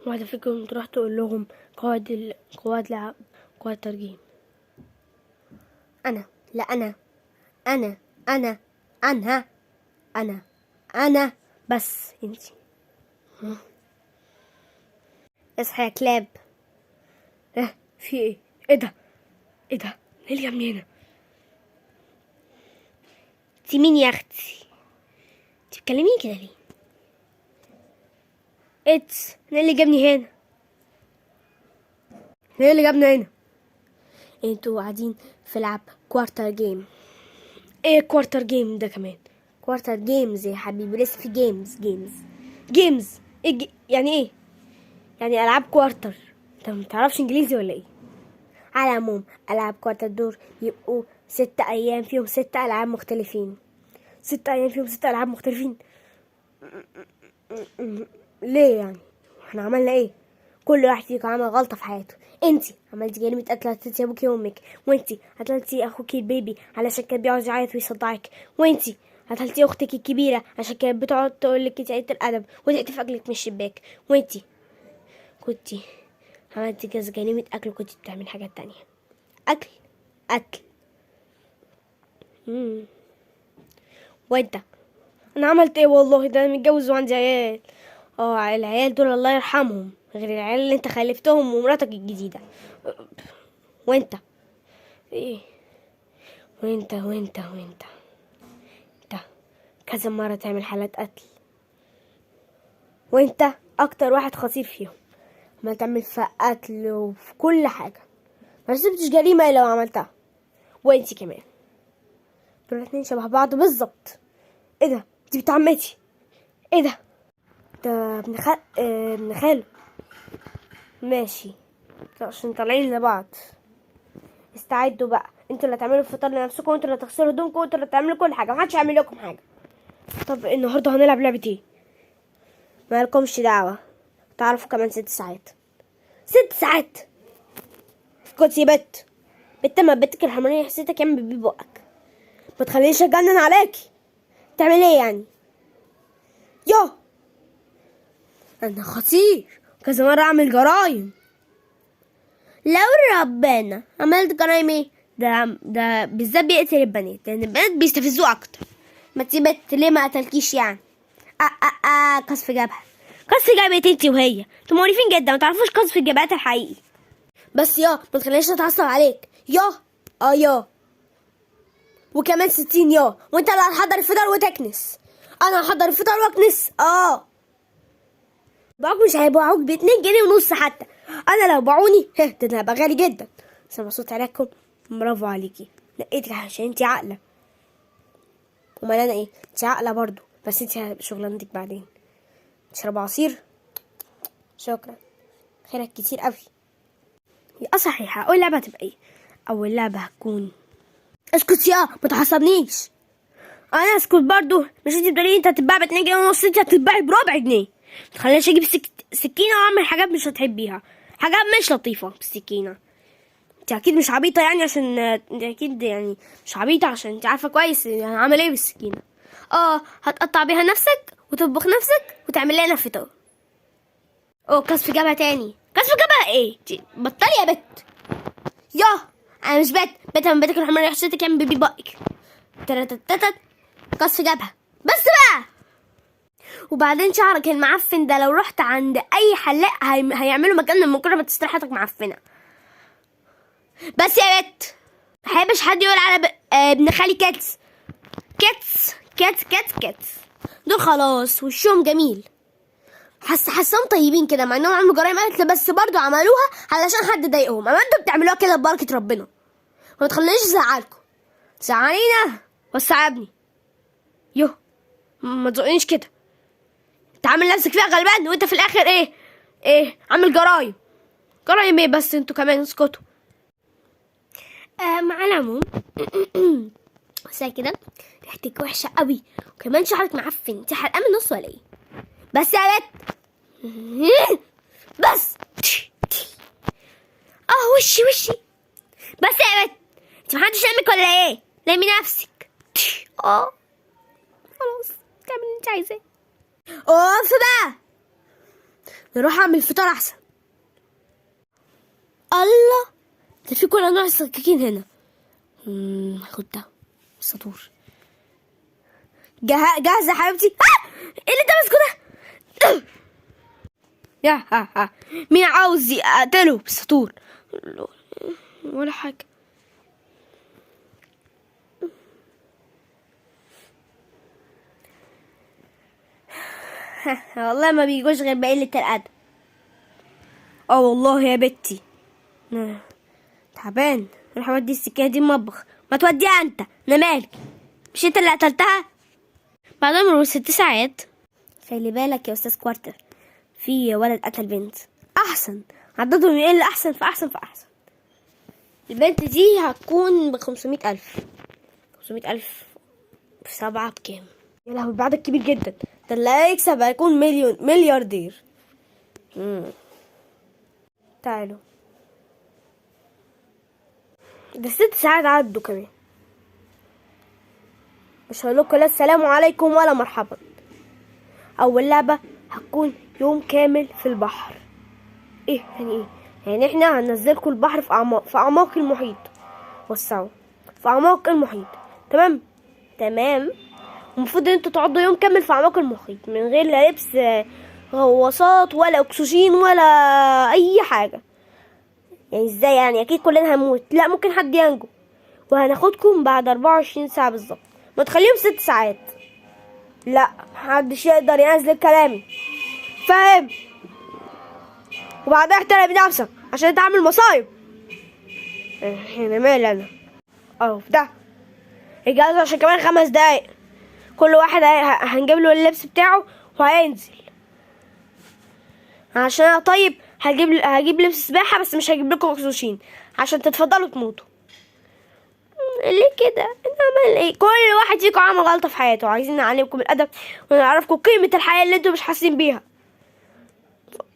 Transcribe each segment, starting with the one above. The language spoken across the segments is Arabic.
واحدة فيكم تروح تقول لهم قواعد لعب قواعد ترجيم. أنا لا أنا أنا أنا أنا أنا أنا بس انتي. اصحى يا كلاب. في ايه؟ ايه ده؟ ايه ده؟ ايه اللي جابني هنا؟ انتي مين يا اختي؟ انتي بتكلميني كده ليه؟ انا اللي جابني هنا. ايه اللي جابنا هنا؟ انتوا قاعدين في لعب كوارتر جيم. ايه كوارتر جيم ده كمان؟ كوارتر جيمز يا حبيبي، لسه في جيمز ايه يعني ايه؟ يعني العاب كوارتر. انت ما تعرفش انجليزي ولا ايه؟ على العموم العاب كوارتر دول يبقوا 6 ايام فيهم 6 العاب مختلفين. 6 ايام فيهم 6 العاب مختلفين. ليه يعني؟ احنا عملنا ايه؟ كل واحد فيكم عمل غلطة في حياته. انتي عملتي جريمة قتل، قتلتي ابوكي وامك، وانتي قتلتي اخوكي البيبي علشان كان بيقعد يعيط ويصدعك، وانتي قتلتي اختك الكبيرة عشان كانت بتقعد تقولك انتي قلة الادب وضحكتي في اكلك من الشباك، وانتي كنتي عملتي كذا جريمة قتل وكنتي بتعملي حاجات تانية. قتل. وانت؟ انا عملت ايه والله؟ ده انا متجوز وعندي عيال. العيال دول الله يرحمهم، غير العيال اللي انت خلفتهم ومراتك الجديدة. وانت ايه؟ وانت انت كذا مرة تعمل حالات قتل، وانت اكتر واحد خطير فيهم. ما تعمل في قتل وفي كل حاجة، ما سبتش جريمة الا وعملتها. وانتي كمان. دول الاتنين شبه بعض بالظبط. ايه ده؟ دي بنت عمتي. ايه ده ابن خاله. ماشي عشان طالعين لبعض. استعدوا بقى، انتوا اللي هتعملوا الفطار لنفسكم، وانتوا اللي هتغسلوا هدومكم، وانتوا اللي هتعملوا كل حاجه، محدش هيعمل لكم حاجه. طب النهارده هنلعب لعبه ايه؟ مالكمش دعوه، تعرفوا كمان 6 ساعات. 6 ساعات؟ كنت يا بت ما بتك الحمرانيه حسيتك يعمل بيه بقك، ما تخلينيش اتجنن عليكي. تعمل ايه يعني؟ انا خطير، كذا مره اعمل جرايم. لو ربنا عملت جرايم ايه؟ ده بالذات بيقتل البنات، لان البنات بيستفزوه اكتر. ما تسيبت ليه ما قتلكيش يعني؟ قصف جبهة. قصف جبهة انتي وهي، انتوا مقرفين جدا، ما تعرفوش قصف الجبهات الحقيقي. بس ما تخلينيش اتعصب عليك. وكمان 60 وانت اللي هتحضر الفطار وتكنس. انا هحضر الفطار واكنس. باعوك مش هيبيعوك ب2.5 جنيه حتى. انا لو باعوني ده انا هبقى غالي جدا. بس انا مبسوط عليكم، برافو عليكي، لقيتك عشان انتي عاقله. امال انا ايه؟ انتي عاقله برضو، بس انتي شغلانتك بعدين. تشرب عصير؟ شكرا، خيرك كتير قوي. صحيحه، اول لعبه هتبقى ايه؟ اول لعبه هتكون اسكت ما تعصبنيش. انا اسكت برضو؟ مش انتي بتقولي انت هتتباع ب2.5 جنيه، انت هتتباعي بربع جنيه. متخلينيش اجيب سكينه واعمل حاجات مش هتحبيها، حاجات مش لطيفه بالسكينه. انت اكيد مش عبيطه يعني، عشان اكيد يعني مش عبيطه عشان انت عارفه كويس يعني هعمل ايه بالسكينه. هتقطع بيها نفسك وتطبخ نفسك وتعمل لنا فطار. كسف جبهه تاني؟ كسف جبهه ايه؟ بطلي يا بت. انا مش بت من بيتك الحمار حسيتك يعمل بيبي بقك. ترتتتت كسف جبهه بس بقى. وبعدين شعرك المعفن ده لو رحت عند اي حلاق هيعملوا مكان من كتر ما تستريحتك معفنه. بس يا بت، محبش حد يقول على ابن خالي كاتس دول خلاص وشهم جميل. حاسهم طيبين كده مع انهم عملوا جرايم قتل، بس برضو عملوها علشان حد ضايقهم. اما انتوا بتعملوها كده ببركه ربنا. ما تخلينيش ازعلكم، زعلينا وسعبني. ما تزقنيش كده، انت عامل نفسك فيها غلبان وانت في الاخر ايه عامل جرايم ايه؟ بس انتوا كمان اسكتوا. مع العموم بس كده ريحتك وحشه قوي، وكمان شعرك معفن. انت حرقان من النص ولا ايه؟ بس يا بت بس. وشي بس يا بت، انت محدش يلمك ولا ايه؟ لمي نفسك. خلاص تعمل اللي انت عايزاه. بقى نروح اعمل فطار احسن. الله، ده في كل انواع السكاكين هنا. خد ده السطور. جاهزة يا حبيبتي؟ ايه اللي انت ماسكه ده؟ يا ها مين عاوز يقتله بالسطور؟ ولا حاجة. والله ما بيجوش غير بقلة الأدب. والله يا بنتي تعبان. روح اودي السكينة دي المطبخ. ما توديها انت، انا مالك؟ مش انت اللي قتلتها؟ بعد مرور 6 ساعات. خلي بالك يا استاذ كوارتر، في ولد قتل بنت. احسن عددهم يقل، احسن فاحسن فاحسن. البنت دي هتكون ب500,000. 500,000 في 7 بكام؟ يا لهوي، بعدد كبير جدا. ده اللي هيكسب هيكون ملياردير. تعالوا، ده 6 ساعات عدوا كمان. مش هقولكوا لا السلام عليكم ولا مرحبا. اول لعبة هتكون يوم كامل في البحر. ايه يعني ايه؟ يعني احنا هننزلكوا البحر في اعماق المحيط. وسعوا في اعماق المحيط. تمام. المفروض ان انتوا تقعدوا يوم كامل في اعماق المحيط من غير لا لبس غواصات ولا اكسجين ولا اي حاجة. يعني ازاي يعني؟ اكيد كلنا هنموت. لا، ممكن حد ينجو. وهناخدكم بعد 24 ساعة بالظبط. ما تخليهم 6 ساعات. لا، محدش يقدر ينزل كلامي، فاهم؟ وبعدها احترم نفسك عشان انت عامل مصايب. انا مالي انا؟ في ده الجهاز عشان كمان 5 دقايق كل واحد هنجيب له اللبس بتاعه وهينزل. عشان انا طيب هجيب لبس سباحة، بس مش هجيب لكم اكسجين عشان تتفضلوا تموتوا. ليه كده؟ نعمل ايه؟ كل واحد فيكم عمل غلطة في حياته. عايزين نعلمكم الادب ونعرفكم قيمة الحياة اللي انتوا مش حاسين بيها.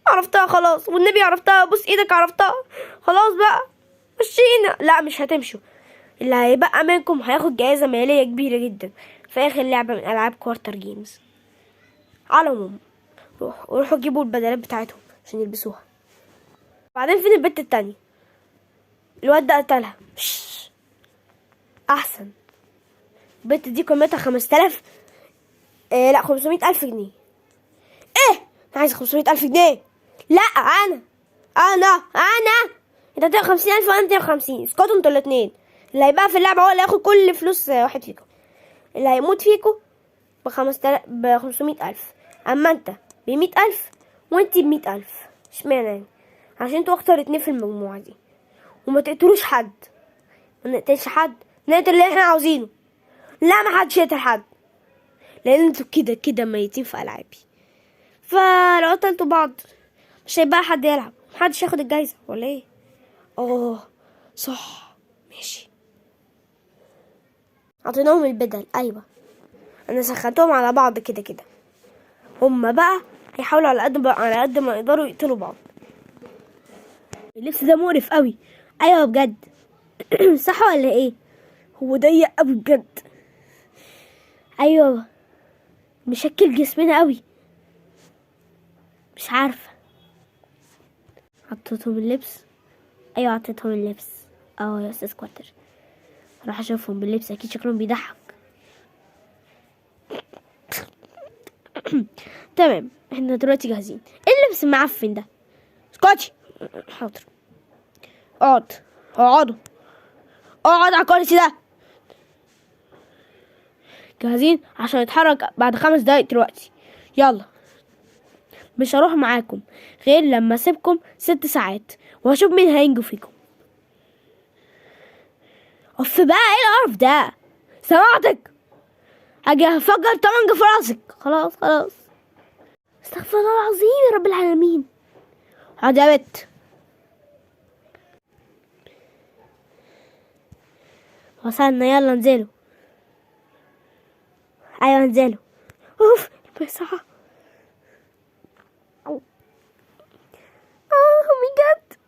عرفتها خلاص، والنبي عرفتها. بص ايدك، عرفتها خلاص بقى. مشينا. لا، مش هتمشوا. اللي هيبقى منكم هياخد جائزة مالية كبيرة جدا في اخر لعبة من العاب كوارتر جيمز. على العموم، روحوا جيبوا البدلات بتاعتهم عشان يلبسوها. بعدين فين البت التانية؟ الواد ده قتلها. احسن. البت دي قيمتها 5000. لا، 500,000 جنيه. ايه؟ انا عايز 500,000 جنيه. لا، انا انت 250,000 وانا 250. اسكتوا انتوا الاتنين. اللي هيبقى في اللعبة هو اللي هياخد كل فلوس واحد فيكم. اللي هيموت فيكم ب500,000. اما انت ب100,000 وانت ب100,000. اشمعنى يعني؟ عشان انتوا اكتر 2 في المجموعة دي. وما تقتلوش حد. ما نقتلش حد، نقتل اللي احنا عاوزينه. لا، ما حدش يقتل حد، لان انتوا كده ميتين في العابي. فلو قتلتوا بعض مش هيبقى حد يلعب، محدش ياخد الجايزة ولا ايه؟ صح، ماشي. عطيناهم البدل. ايوه، انا سخنتهم على بعض كده. هما بقى هيحاولوا على قد ما يقدروا يقتلوا بعض. اللبس ده مقرف قوي. ايوه بجد. صح ولا ايه؟ هو ضيق قوي بجد. ايوه، مشكل جسمنا قوي. مش عارفه. حطيتهم اللبس. ايوه، عطيتهم اللبس. يا استاذ كواتر، راح اشوفهم باللبس، اكيد شكلهم بيضحك. تمام، احنا دلوقتي جاهزين. ايه اللبس المعفن ده؟ اسكتي. حاضر. اقعد على الكرسي ده. جاهزين عشان نتحرك بعد 5 دقايق دلوقتي. يلا. مش هروح معاكم غير لما اسيبكم 6 ساعات وهشوف مين هينجو فيكم. بقى ايه القرف ده؟ سمعتك؟ هاجي هفجر طمنجة في راسك. خلاص. استغفر الله العظيم يا رب العالمين. اقعد يا بت. وصلنا، يلا انزلوا. ايوه انزلوا. اوف، بصراحة. ماي جاد.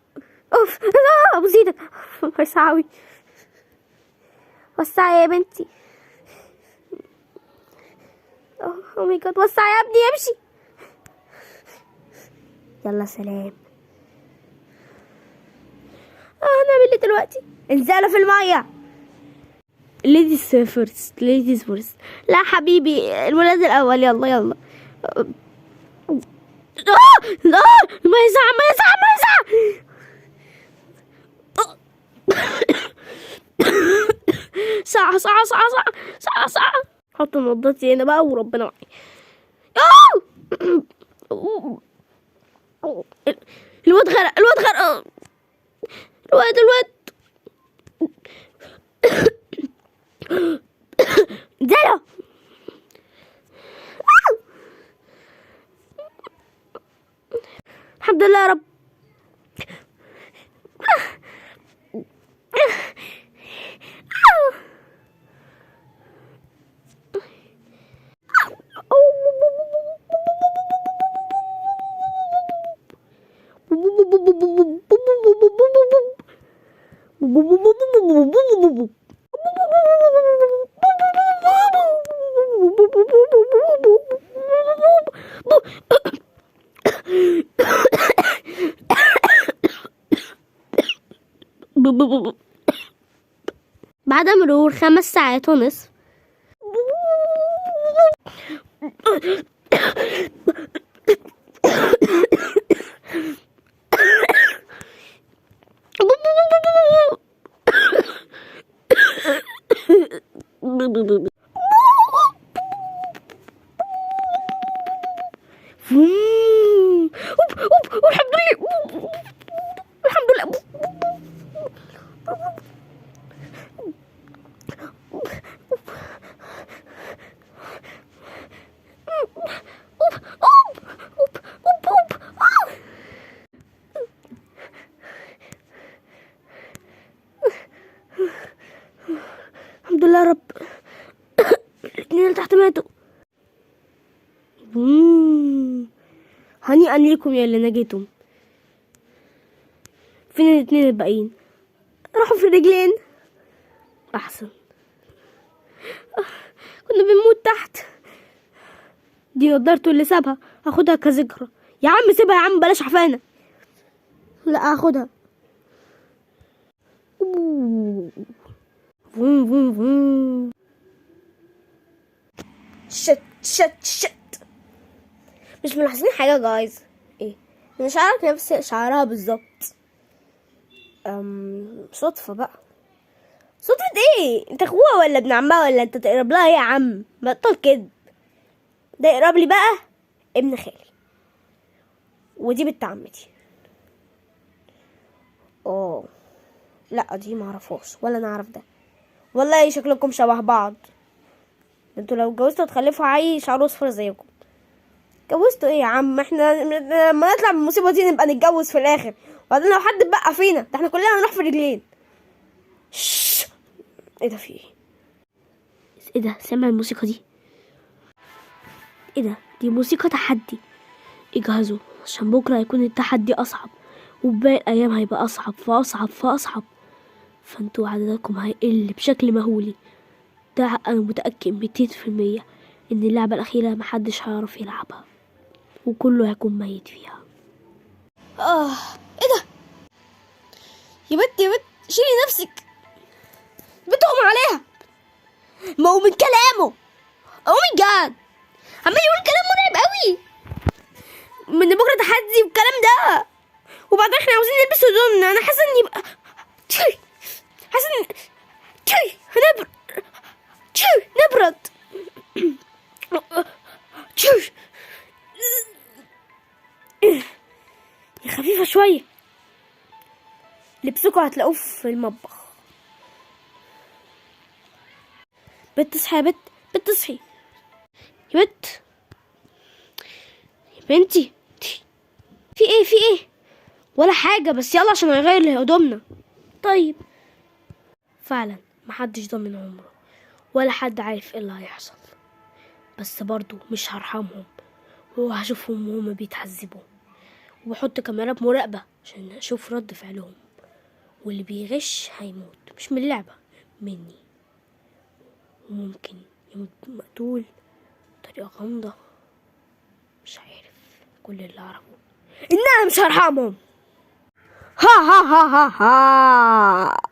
اوف، لا، ابوس ايدك. وسعوي. وسعي يا بنتي. ماي جاد، وسعي يا ابني، امشي. يلا سلام. هنعمل ايه دلوقتي؟ انزلوا في الميه. ليديز فيرست، ليديز فيرست. لا حبيبي، الولاد الاول. يلا يلا. لا، الميه ساعة، الميه ساعة، الميه ساعة. ساعة ساعة ساعة ساعة ساعة ساعة. حط نضارتي هنا بقى وربنا معي. الواد غرق، الواد غرق. الواد انزلوا. الحمد لله يا رب. بعد مرور 5 ساعات ونصف. الحمد لله، الحمد لله. الحمد لله يا رب. الاتنين اللي تحت ماتوا. هنيئا ليكم يا اللي نجيتم. فين الاتنين الباقيين؟ راحوا في الرجلين. احسن. كنا بنموت تحت. دي نضارته اللي سابها، هاخدها كذكرى. يا عم سيبها يا عم، بلاش عفانة. لا هاخدها. فوم فوم فوم. شت. مش ملاحظين حاجة جايز؟ ايه؟ مش عارف نفس شعرها بالظبط. صدفة بقى. صدفة ايه؟ انت اخوها ولا ابن عمها ولا انت تقرب لها؟ يا عم بطل كده. ده يقرب لي بقى ابن خالي، ودي بنت عمتي. اوه لا، دي معرفهاش ولا نعرف ده. والله شكلكم شبه بعض. انتوا لو اتجوزتوا تخلفوا عيل شعره اصفر زيكم. اتجوزتوا ايه يا عم؟ احنا لما نطلع من المصيبه دي نبقى نتجوز في الاخر. وبعدين لو حد بقى فينا ده احنا كلنا هنروح في رجلين. ايه ده؟ في ايه؟ ايه ده؟ سامع الموسيقى دي؟ ايه ده؟ دي موسيقى تحدي. اجهزوا عشان بكره هيكون التحدي اصعب، وباقي الايام هيبقى اصعب فاصعب فاصعب. فانتوا عددكم هيقل بشكل مهولي. ده انا متاكد 200% ان اللعبه الاخيره محدش هيعرف يلعبها، وكله هيكون ميت فيها. ايه ده؟ يا بنت شيلي نفسك. بتغمى عليها. ما هو من كلامه. او ماي جاد، عمال يقول كلام مرعب قوي. من بكره تحدي والكلام ده. وبعدين احنا عاوزين نلبس هدومنا. انا حاسه اني بقى حاسه ان نبرد. يا خفيفه شويه. لبسكوا هتلاقوه في المطبخ. بنت تصحي يا بنت تصحي يا بنت. يا بنتي في ايه؟ ولا حاجه، بس يلا عشان نغير هدومنا. طيب. فعلا محدش ضامن عمره، ولا حد عارف ايه اللي هيحصل. بس برضو مش هرحمهم، وهشوفهم وهما بيتعذبوا، وبحط كاميرات مراقبة عشان اشوف رد فعلهم. واللي بيغش هيموت، مش من اللعبة، مني. وممكن يموت مقتول بطريقة غامضة. مش عارف. كل اللي اعرفه ان انا مش هرحمهم. ها ها ها ها ها.